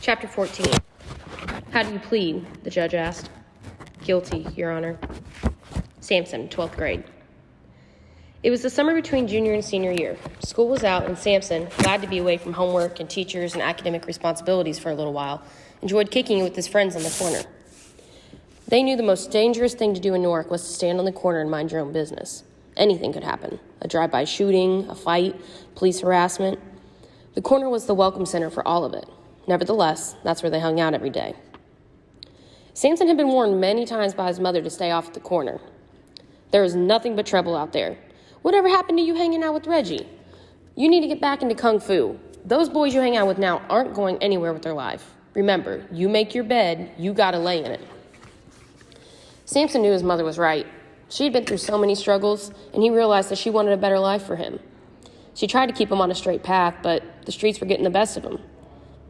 Chapter 14. How do you plead? The judge asked. Guilty, Your Honor. Samson, 12th grade. It was the summer between junior and senior year. School was out, and Samson, glad to be away from homework and teachers and academic responsibilities for a little while, enjoyed kicking it with his friends on the corner. They knew the most dangerous thing to do in Newark was to stand on the corner and mind your own business. Anything could happen. A drive-by shooting, a fight, police harassment. The corner was the welcome center for all of it. Nevertheless, that's where they hung out every day. Samson had been warned many times by his mother to stay off at the corner. There is nothing but trouble out there. Whatever happened to you hanging out with Reggie? You need to get back into Kung Fu. Those boys you hang out with now aren't going anywhere with their life. Remember, you make your bed, you gotta lay in it. Samson knew his mother was right. She had been through so many struggles, and he realized that she wanted a better life for him. She tried to keep him on a straight path, but the streets were getting the best of him.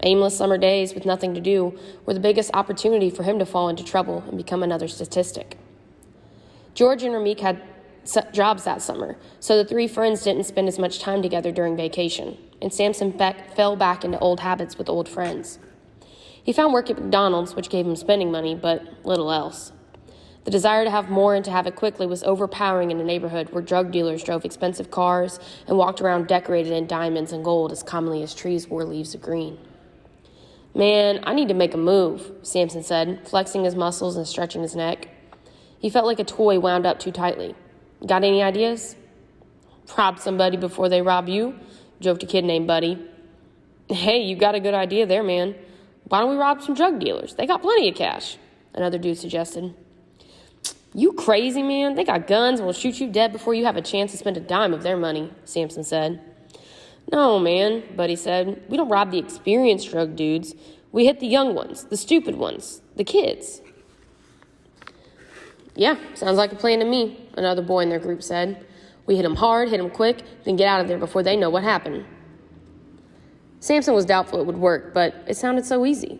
Aimless summer days with nothing to do were the biggest opportunity for him to fall into trouble and become another statistic. George and Ramik had jobs that summer, so the three friends didn't spend as much time together during vacation, and Samson fell back into old habits with old friends. He found work at McDonald's, which gave him spending money, but little else. The desire to have more and to have it quickly was overpowering in a neighborhood where drug dealers drove expensive cars and walked around decorated in diamonds and gold as commonly as trees wore leaves of green. Man, I need to make a move, Samson said, flexing his muscles and stretching his neck. He felt like a toy wound up too tightly. Got any ideas? Rob somebody before they rob you, joked a kid named Buddy. Hey, you got a good idea there, man. Why don't we rob some drug dealers? They got plenty of cash, another dude suggested. You crazy, man? They got guns and will shoot you dead before you have a chance to spend a dime of their money, Samson said. No, man, Buddy said. We don't rob the experienced drug dudes. We hit the young ones, the stupid ones, the kids. Yeah, sounds like a plan to me, another boy in their group said. We hit them hard, hit them quick, then get out of there before they know what happened. Samson was doubtful it would work, but it sounded so easy.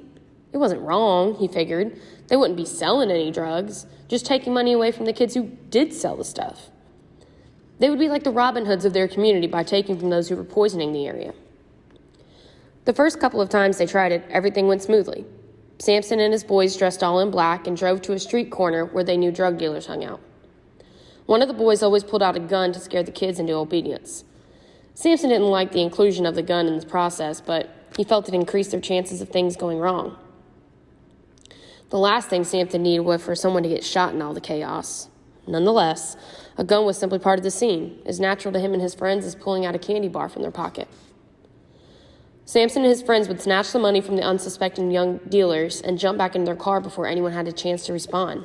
It wasn't wrong, he figured. They wouldn't be selling any drugs, just taking money away from the kids who did sell the stuff. They would be like the Robin Hoods of their community by taking from those who were poisoning the area. The first couple of times they tried it, everything went smoothly. Samson and his boys dressed all in black and drove to a street corner where they knew drug dealers hung out. One of the boys always pulled out a gun to scare the kids into obedience. Samson didn't like the inclusion of the gun in the process, but he felt it increased their chances of things going wrong. The last thing Samson needed was for someone to get shot in all the chaos. Nonetheless, a gun was simply part of the scene, as natural to him and his friends as pulling out a candy bar from their pocket. Samson and his friends would snatch the money from the unsuspecting young dealers and jump back into their car before anyone had a chance to respond.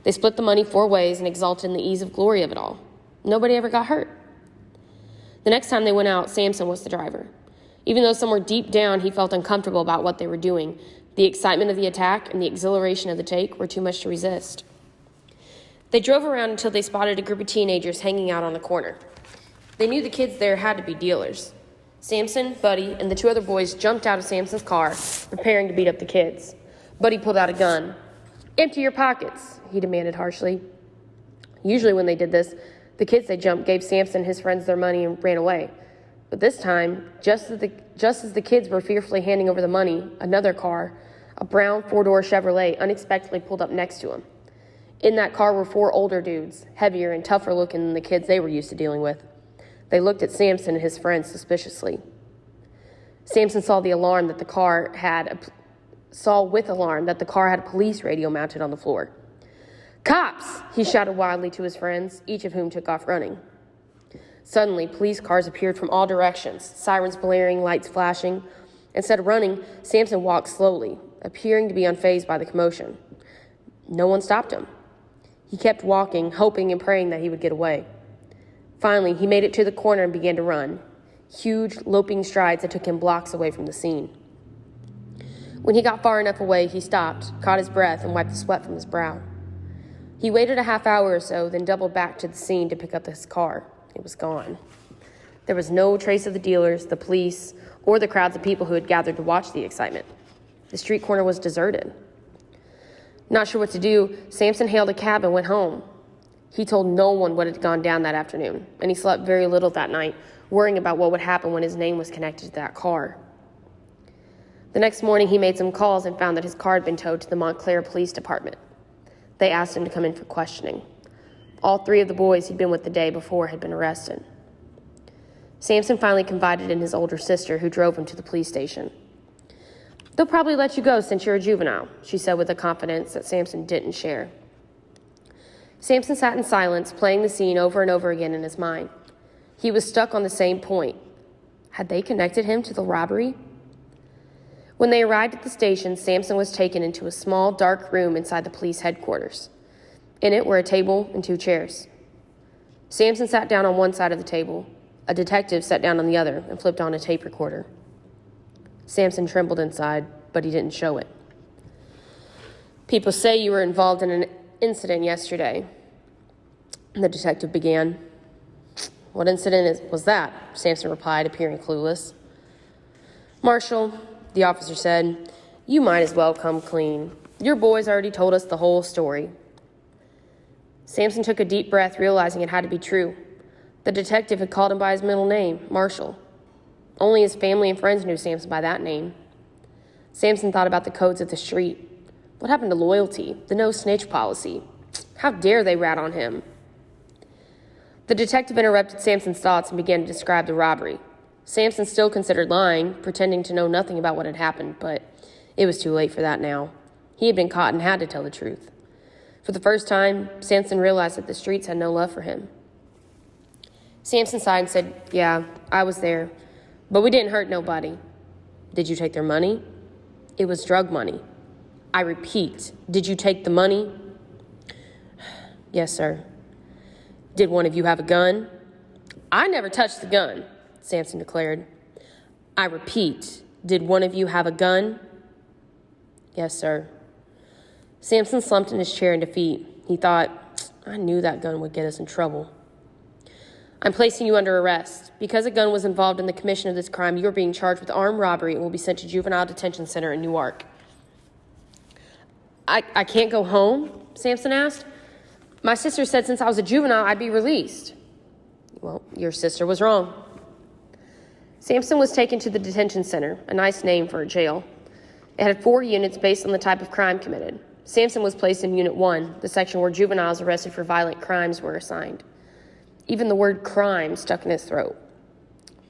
They split the money 4 ways and exulted in the ease of glory of it all. Nobody ever got hurt. The next time they went out, Samson was the driver. Even though somewhere deep down he felt uncomfortable about what they were doing, the excitement of the attack and the exhilaration of the take were too much to resist. They drove around until they spotted a group of teenagers hanging out on a corner. They knew the kids there had to be dealers. Samson, Buddy, and the 2 other boys jumped out of Samson's car, preparing to beat up the kids. Buddy pulled out a gun. Empty your pockets, he demanded harshly. Usually when they did this, the kids they jumped gave Samson and his friends their money and ran away. But this time, just as the kids were fearfully handing over the money, another car, a brown 4-door Chevrolet, unexpectedly pulled up next to him. In that car were 4 older dudes, heavier and tougher looking than the kids they were used to dealing with. They looked at Samson and his friends suspiciously. Samson saw with alarm that the car had a police radio mounted on the floor. Cops! He shouted wildly to his friends, each of whom took off running. Suddenly, police cars appeared from all directions, sirens blaring, lights flashing. Instead of running, Samson walked slowly, appearing to be unfazed by the commotion. No one stopped him. He kept walking, hoping and praying that he would get away. Finally, he made it to the corner and began to run, huge, loping strides that took him blocks away from the scene. When he got far enough away, he stopped, caught his breath, and wiped the sweat from his brow. He waited a half hour or so, then doubled back to the scene to pick up his car. It was gone. There was no trace of the dealers, the police, or the crowds of people who had gathered to watch the excitement. The street corner was deserted. Not sure what to do, Samson hailed a cab and went home. He told no one what had gone down that afternoon, and he slept very little that night, worrying about what would happen when his name was connected to that car. The next morning, he made some calls and found that his car had been towed to the Montclair Police Department. They asked him to come in for questioning. All 3 of the boys he'd been with the day before had been arrested. Samson finally confided in his older sister, who drove him to the police station. "They'll probably let you go since you're a juvenile," she said with a confidence that Samson didn't share. Samson sat in silence, playing the scene over and over again in his mind. He was stuck on the same point. Had they connected him to the robbery? When they arrived at the station, Samson was taken into a small, dark room inside the police headquarters. In it were a table and 2 chairs. Samson sat down on one side of the table. A detective sat down on the other and flipped on a tape recorder. Samson trembled inside, but he didn't show it. "People say you were involved in an incident yesterday," the detective began. "What incident was that?" Samson replied, appearing clueless. "Marshal," the officer said, "you might as well come clean. Your boys already told us the whole story." Samson took a deep breath, realizing it had to be true. The detective had called him by his middle name, Marshall. Only his family and friends knew Samson by that name. Samson thought about the codes of the street. What happened to loyalty, the no-snitch policy? How dare they rat on him? The detective interrupted Samson's thoughts and began to describe the robbery. Samson still considered lying, pretending to know nothing about what had happened, but it was too late for that now. He had been caught and had to tell the truth. For the first time, Samson realized that the streets had no love for him. Samson sighed and said, "Yeah, I was there, but we didn't hurt nobody." "Did you take their money?" "It was drug money." "I repeat, did you take the money?" "Yes, sir." "Did one of you have a gun?" "I never touched the gun," Samson declared. "I repeat, did one of you have a gun?" "Yes, sir." Samson slumped in his chair in defeat. He thought, "I knew that gun would get us in trouble." "I'm placing you under arrest. Because a gun was involved in the commission of this crime, you are being charged with armed robbery and will be sent to Juvenile Detention Center in Newark." I can't go home?" Samson asked. "My sister said since I was a juvenile, I'd be released." "Well, your sister was wrong." Samson was taken to the detention center, a nice name for a jail. It had 4 units based on the type of crime committed. Samson was placed in Unit 1, the section where juveniles arrested for violent crimes were assigned. Even the word crime stuck in his throat.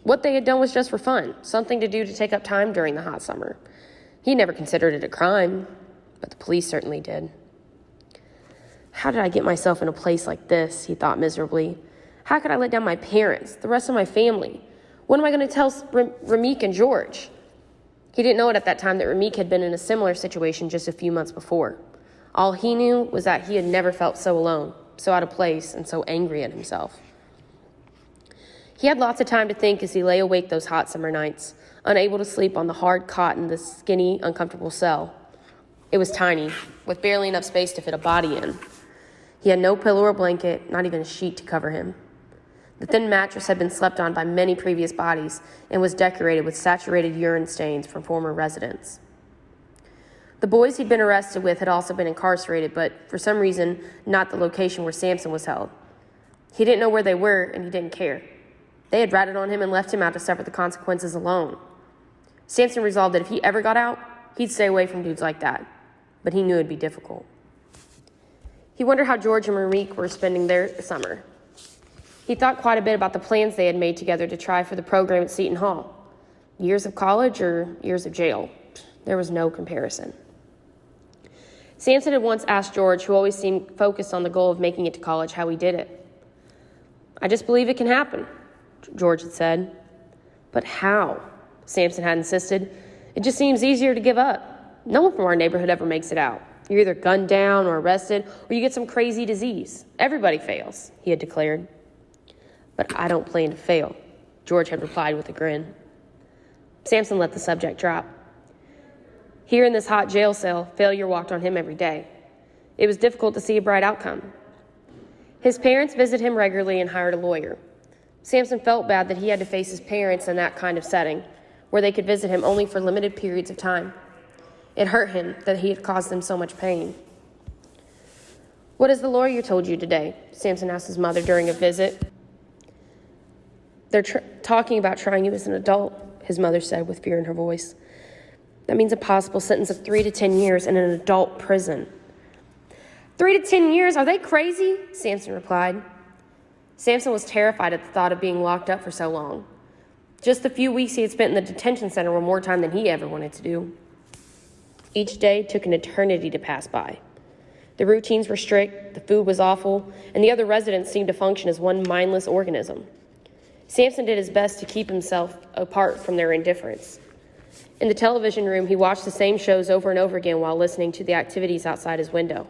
What they had done was just for fun, something to do to take up time during the hot summer. He never considered it a crime, but the police certainly did. "How did I get myself in a place like this?" he thought miserably. "How could I let down my parents, the rest of my family? What am I going to tell Ramik and George?" He didn't know it at that time that Ramik had been in a similar situation just a few months before. All he knew was that he had never felt so alone, so out of place, and so angry at himself. He had lots of time to think as he lay awake those hot summer nights, unable to sleep on the hard cot in the skinny, uncomfortable cell. It was tiny, with barely enough space to fit a body in. He had no pillow or blanket, not even a sheet to cover him. The thin mattress had been slept on by many previous bodies and was decorated with saturated urine stains from former residents. The boys he'd been arrested with had also been incarcerated, but for some reason, not the location where Samson was held. He didn't know where they were, and he didn't care. They had ratted on him and left him out to suffer the consequences alone. Samson resolved that if he ever got out, he'd stay away from dudes like that, but he knew it'd be difficult. He wondered how George and Ramik were spending their summer. He thought quite a bit about the plans they had made together to try for the program at Seton Hall. Years of college or years of jail? There was no comparison. Samson had once asked George, who always seemed focused on the goal of making it to college, how he did it. "I just believe it can happen," George had said. "But how?" Samson had insisted. "It just seems easier to give up. No one from our neighborhood ever makes it out. You're either gunned down or arrested, or you get some crazy disease. Everybody fails," he had declared. "But I don't plan to fail," George had replied with a grin. Samson let the subject drop. Here in this hot jail cell, failure walked on him every day. It was difficult to see a bright outcome. His parents visited him regularly and hired a lawyer. Samson felt bad that he had to face his parents in that kind of setting, where they could visit him only for limited periods of time. It hurt him that he had caused them so much pain. "What has the lawyer told you today?" Samson asked his mother during a visit. "They're talking about trying you as an adult," his mother said with fear in her voice. That means a possible sentence of 3 to 10 years in an adult prison. 3 to 10 years? Are they crazy? Samson replied. Samson was terrified at the thought of being locked up for so long. Just the few weeks he had spent in the detention center were more time than he ever wanted to do. Each day took an eternity to pass by. The routines were strict, the food was awful, and the other residents seemed to function as one mindless organism. Samson did his best to keep himself apart from their indifference. In the television room, he watched the same shows over and over again while listening to the activities outside his window.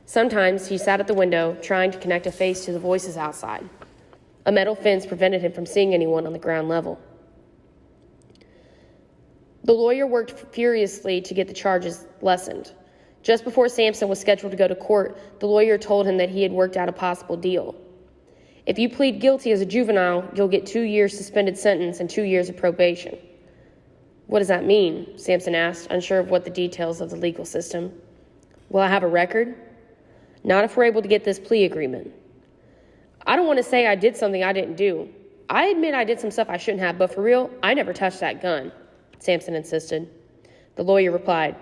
Sometimes he sat at the window, trying to connect a face to the voices outside. A metal fence prevented him from seeing anyone on the ground level. The lawyer worked furiously to get the charges lessened. Just before Samson was scheduled to go to court, the lawyer told him that he had worked out a possible deal. If you plead guilty as a juvenile, you'll get 2 years suspended sentence and 2 years of probation. What does that mean? Samson asked, unsure of what the details of the legal system. Will I have a record? Not if we're able to get this plea agreement. I don't want to say I did something I didn't do. I admit I did some stuff I shouldn't have, but for real, I never touched that gun, Samson insisted. The lawyer replied,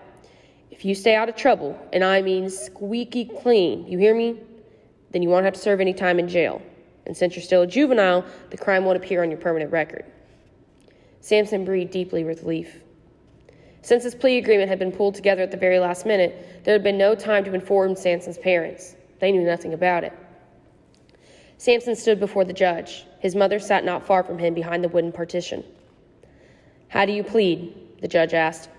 if you stay out of trouble, and I mean squeaky clean, you hear me? Then you won't have to serve any time in jail. And since you're still a juvenile, the crime won't appear on your permanent record. Samson breathed deeply with relief. Since his plea agreement had been pulled together at the very last minute, there had been no time to inform Samson's parents. They knew nothing about it. Samson stood before the judge. His mother sat not far from him behind the wooden partition. How do you plead? The judge asked.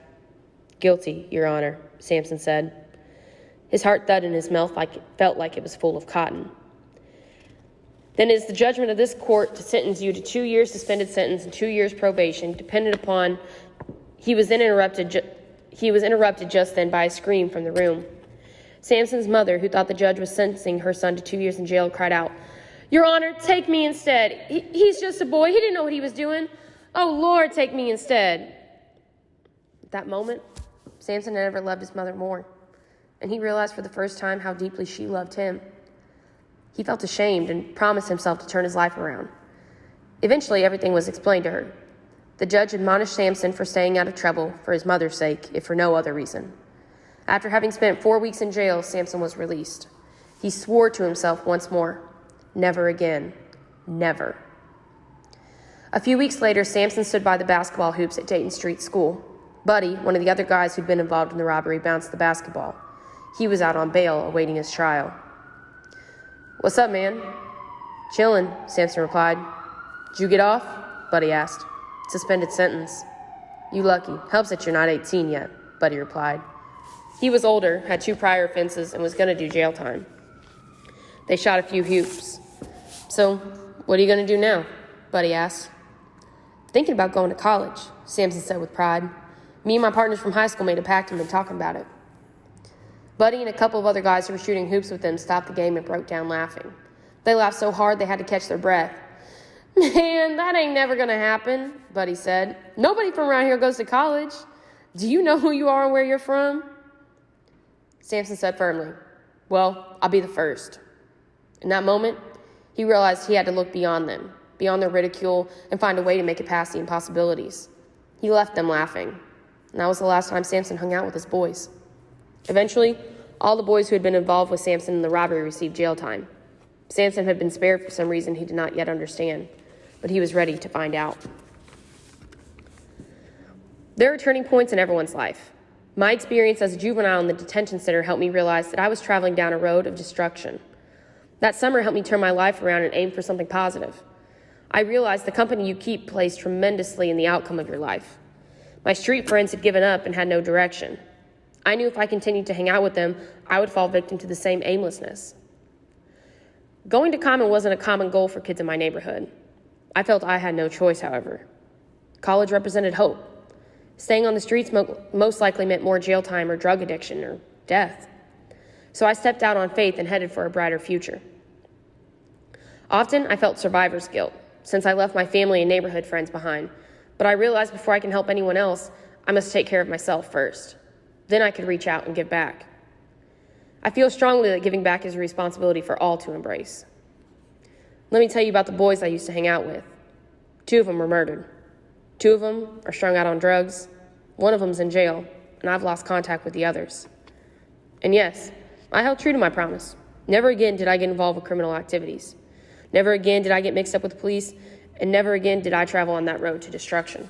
Guilty, Your Honor, Samson said. His heart thudded in his mouth felt like it was full of cotton. Then it is the judgment of this court to sentence you to 2 years suspended sentence and 2 years probation, dependent upon... He was interrupted just then by a scream from the room. Samson's mother, who thought the judge was sentencing her son to 2 years in jail, cried out, Your Honor, take me instead. He's just a boy. He didn't know what he was doing. Oh, Lord, take me instead. At that moment, Samson had never loved his mother more, and he realized for the first time how deeply she loved him. He felt ashamed and promised himself to turn his life around. Eventually, everything was explained to her. The judge admonished Samson for staying out of trouble for his mother's sake, if for no other reason. After having spent 4 weeks in jail, Samson was released. He swore to himself once more, never again, never. A few weeks later, Samson stood by the basketball hoops at Dayton Street School. Buddy, one of the other guys who'd been involved in the robbery, bounced the basketball. He was out on bail awaiting his trial. What's up, man? Chillin', Samson replied. Did you get off? Buddy asked. Suspended sentence. You lucky. Helps that you're not 18 yet, Buddy replied. He was older, had 2 prior offenses, and was going to do jail time. They shot a few hoops. So, what are you going to do now? Buddy asked. Thinking about going to college, Samson said with pride. Me and my partners from high school made a pact and been talking about it. Buddy and a couple of other guys who were shooting hoops with them stopped the game and broke down laughing. They laughed so hard they had to catch their breath. Man, that ain't never going to happen, Buddy said. Nobody from around here goes to college. Do you know who you are and where you're from? Samson said firmly, well, I'll be the first. In that moment, he realized he had to look beyond them, beyond their ridicule, and find a way to make it past the impossibilities. He left them laughing, and that was the last time Samson hung out with his boys. Eventually, all the boys who had been involved with Samson in the robbery received jail time. Samson had been spared for some reason he did not yet understand, but he was ready to find out. There are turning points in everyone's life. My experience as a juvenile in the detention center helped me realize that I was traveling down a road of destruction. That summer helped me turn my life around and aim for something positive. I realized the company you keep plays tremendously in the outcome of your life. My street friends had given up and had no direction. I knew if I continued to hang out with them, I would fall victim to the same aimlessness. Going to common wasn't a common goal for kids in my neighborhood. I felt I had no choice, however. College represented hope. Staying on the streets most likely meant more jail time or drug addiction or death. So I stepped out on faith and headed for a brighter future. Often I felt survivor's guilt, since I left my family and neighborhood friends behind. But I realized before I can help anyone else, I must take care of myself first. Then I could reach out and give back. I feel strongly that giving back is a responsibility for all to embrace. Let me tell you about the boys I used to hang out with. 2 of them were murdered. 2 of them are strung out on drugs. One of them's in jail, and I've lost contact with the others. And yes, I held true to my promise. Never again did I get involved with criminal activities. Never again did I get mixed up with the police, and never again did I travel on that road to destruction.